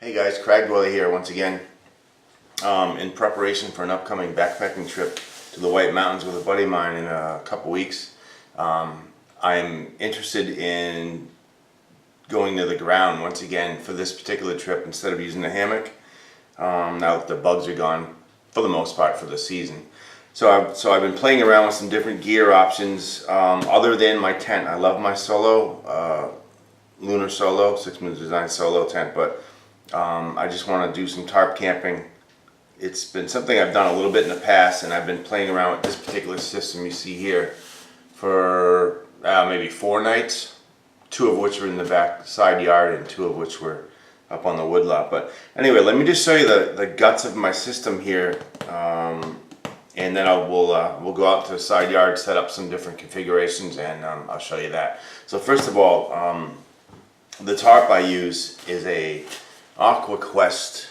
Hey guys, groundwelling here once again in preparation for an upcoming backpacking trip to the White Mountains with a buddy of mine in a couple weeks. I'm interested in going to the ground once again for this particular trip instead of using a hammock. Now that the bugs are gone for the most part for the season. So I've been playing around with some different gear options other than my tent. I love my solo, lunar solo, 6 Moons Design solo tent, but I just want to do some tarp camping. It's been something I've done a little bit in the past, and I've been playing around with this particular system you see here for maybe 4 nights, 2 of which were in the back side yard and 2 of which were up on the woodlot. But anyway, let me just show you the guts of my system here, and then we'll go out to the side yard, set up some different configurations, and I'll show you that. So first of all, the tarp I use is a AquaQuest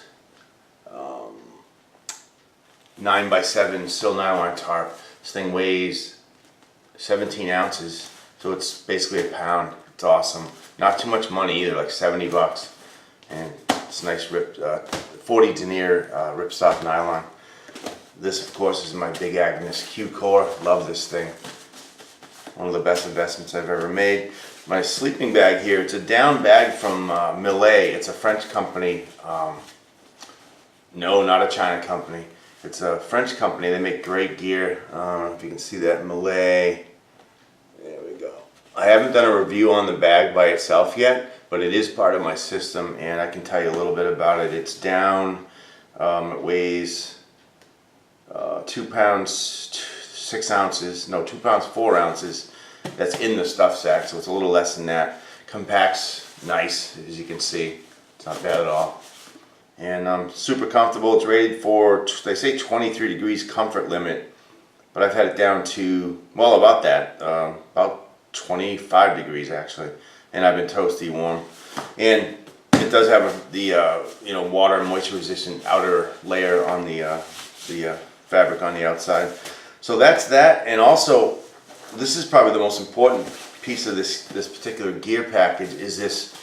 9x7 still nylon tarp. This thing weighs 17 ounces, so it's basically a pound. It's awesome. Not too much money either, like 70 bucks. And it's nice ripped 40 denier ripstop nylon. This of course is my Big Agnes Q Core. Love this thing. One of the best investments I've ever made. My sleeping bag here, it's a down bag from Millet. It's a French company. No, not a China company. It's a French company. They make great gear. If you can see that, Millet. There we go. I haven't done a review on the bag by itself yet, but it is part of my system, and I can tell you a little bit about it. It's down. It weighs 2 pounds 6 ounces. No, 2 pounds 4 ounces. That's in the stuff sack, so it's a little less than that. Compact's nice, as you can see. It's not bad at all. And super comfortable. It's rated for, they say 23 degrees comfort limit, but I've had it down to, well, about that, about 25 degrees actually. And I've been toasty warm. And it does have the water and moisture resistant outer layer on the fabric on the outside. So that's that. And also, this is probably the most important piece of this particular gear package is this.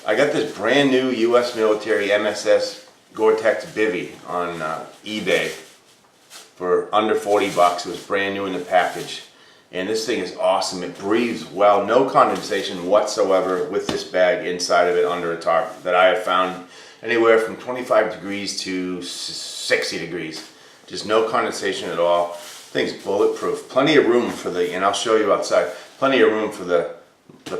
I got this brand new U.S. military MSS Gore-Tex bivvy on eBay for under 40 bucks. It was brand new in the package, and this thing is awesome. It breathes well, no condensation whatsoever with this bag inside of it under a tarp that I have found anywhere from 25 degrees to 60 degrees. Just no condensation at all. Thing's bulletproof. Plenty of room for and I'll show you outside, plenty of room for the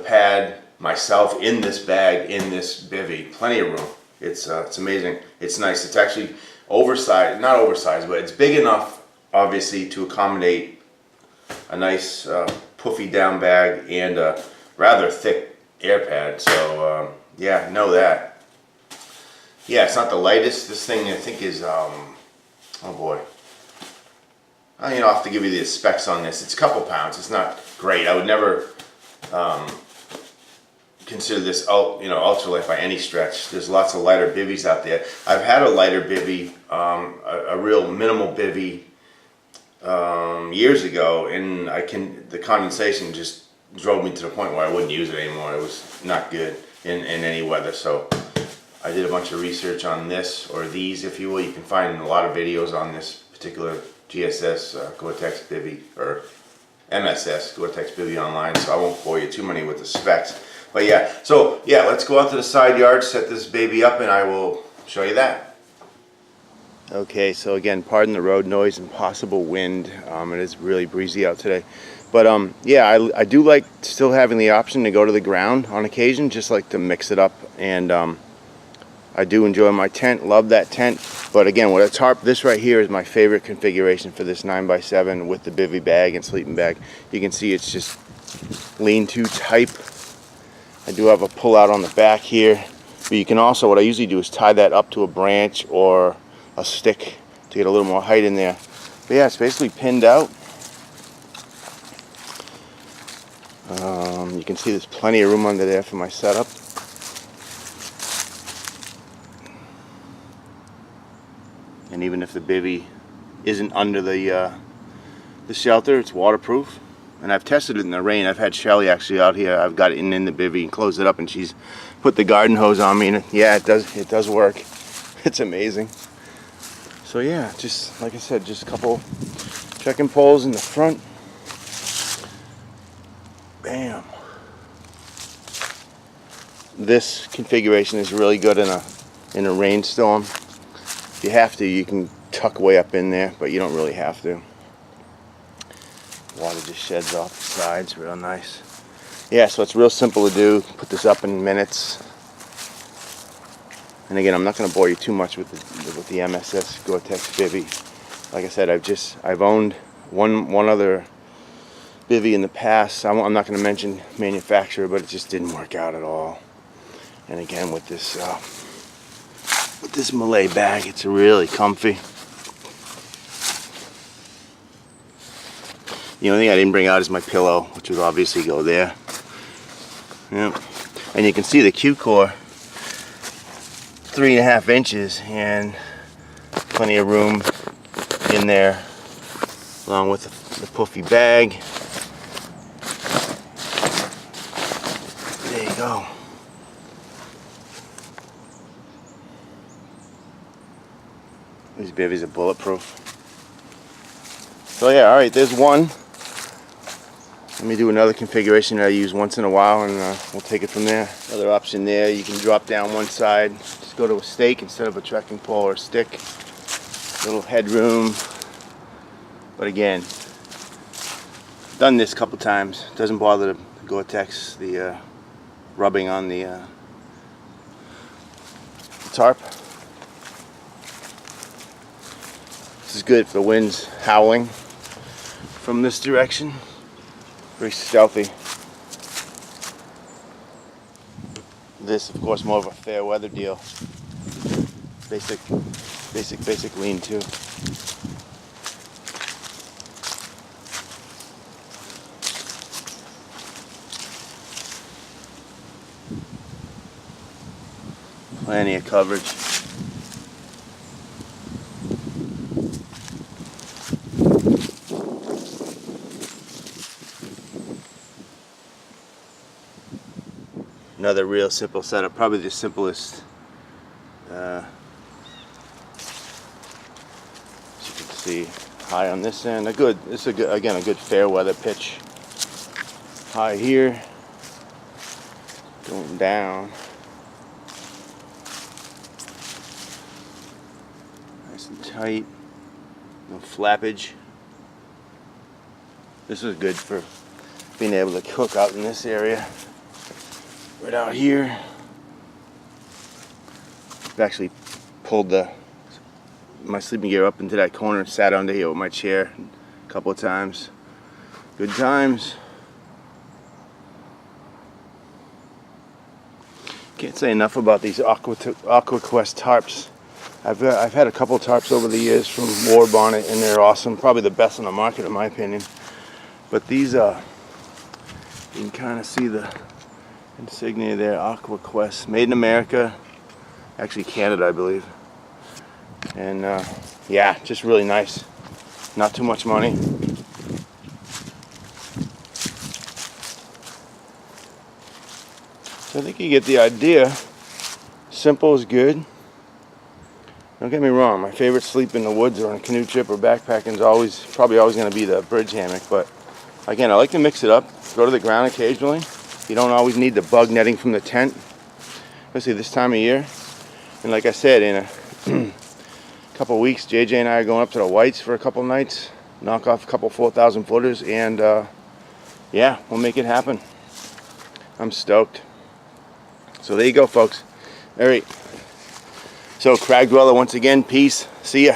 pad, myself in this bag, in this bivvy. Plenty of room. It's amazing. It's nice. It's actually oversized, not oversized, but it's big enough, obviously, to accommodate a nice puffy down bag and a rather thick air pad. So yeah, know that. Yeah, it's not the lightest. This thing I think is, oh boy. I'll have to give you the specs on this. It's a couple pounds. It's not great. I would never consider this ultralight by any stretch. There's lots of lighter bivvies out there. I've had a lighter bivvy, a real minimal bivvy years ago, and the condensation just drove me to the point where I wouldn't use it anymore. It was not good in any weather. So I did a bunch of research on this, or these if you will. You can find a lot of videos on this particular GSS Gore-Tex bivvy, or MSS Gore-Tex bivvy online, so I won't bore you too many with the specs. But yeah, so yeah, let's go out to the side yard, set this baby up, and I will show you that. Okay, so again, pardon the road noise and possible wind. It is really breezy out today. But yeah, I do like still having the option to go to the ground on occasion, just like to mix it up. And I do enjoy my tent, love that tent. But again, with a tarp, this right here is my favorite configuration for this 9x7 with the bivvy bag and sleeping bag. You can see it's just lean-to type. I do have a pull out on the back here, but you can also, what I usually do is tie that up to a branch or a stick to get a little more height in there. But yeah, it's basically pinned out. You can see there's plenty of room under there for my setup. And even if the bivvy isn't under the shelter, it's waterproof. and I've tested it in the rain. I've had Shelly actually out here. I've got it in the bivvy and closed it up, and she's put the garden hose on me, and yeah, it does work. It's amazing. So yeah, just like I said, just a couple trekking poles in the front. Bam. This configuration is really good in a rainstorm. If you have to, you can tuck way up in there, but you don't really have to. Water just sheds off the sides, real nice. Yeah, so it's real simple to do. Put this up in minutes. And again, I'm not going to bore you too much with the MSS Gore-Tex bivvy. Like I said, I've owned one other bivvy in the past. I'm not going to mention manufacturer, but it just didn't work out at all. And again, with this Malay bag, it's really comfy. The only thing I didn't bring out is my pillow, which would obviously go there. Yep. And you can see the Q-core, 3.5 inches, and plenty of room in there, along with the puffy bag. There you go. These bivvies are bulletproof. So yeah, all right, there's one. Let me do another configuration that I use once in a while, and we'll take it from there. Another option there, you can drop down one side, just go to a stake instead of a trekking pole or a stick. Little headroom. But again, done this a couple times. Doesn't bother the Gore-Tex, the rubbing on the tarp. This is good if the wind's howling from this direction. Very stealthy. This, of course, more of a fair weather deal. Basic lean-to. Plenty of coverage. Another real simple setup, probably the simplest. As you can see, high on this end. This is again a good fair weather pitch. High here, going down. Nice and tight. No flappage. This is good for being able to cook out in this area. Right out here, I've actually pulled my sleeping gear up into that corner and sat under here with my chair a couple of times. Good times. Can't say enough about these AquaQuest tarps. I've had a couple of tarps over the years from War Bonnet, and they're awesome. Probably the best on the market, in my opinion. But these, you can kind of see the insignia there, AquaQuest, made in America, actually Canada, I believe. And yeah, just really nice. Not too much money. So I think you get the idea. Simple is good. Don't get me wrong, my favorite sleep in the woods or on a canoe trip or backpacking is probably always going to be the bridge hammock. But again, I like to mix it up. Go to the ground occasionally. You don't always need the bug netting from the tent, especially this time of year. And like I said, in a couple of weeks, JJ and I are going up to the Whites for a couple nights, knock off a couple 4,000 footers, and yeah, we'll make it happen. I'm stoked. So there you go, folks. All right. So Crag Dweller, once again, peace. See ya.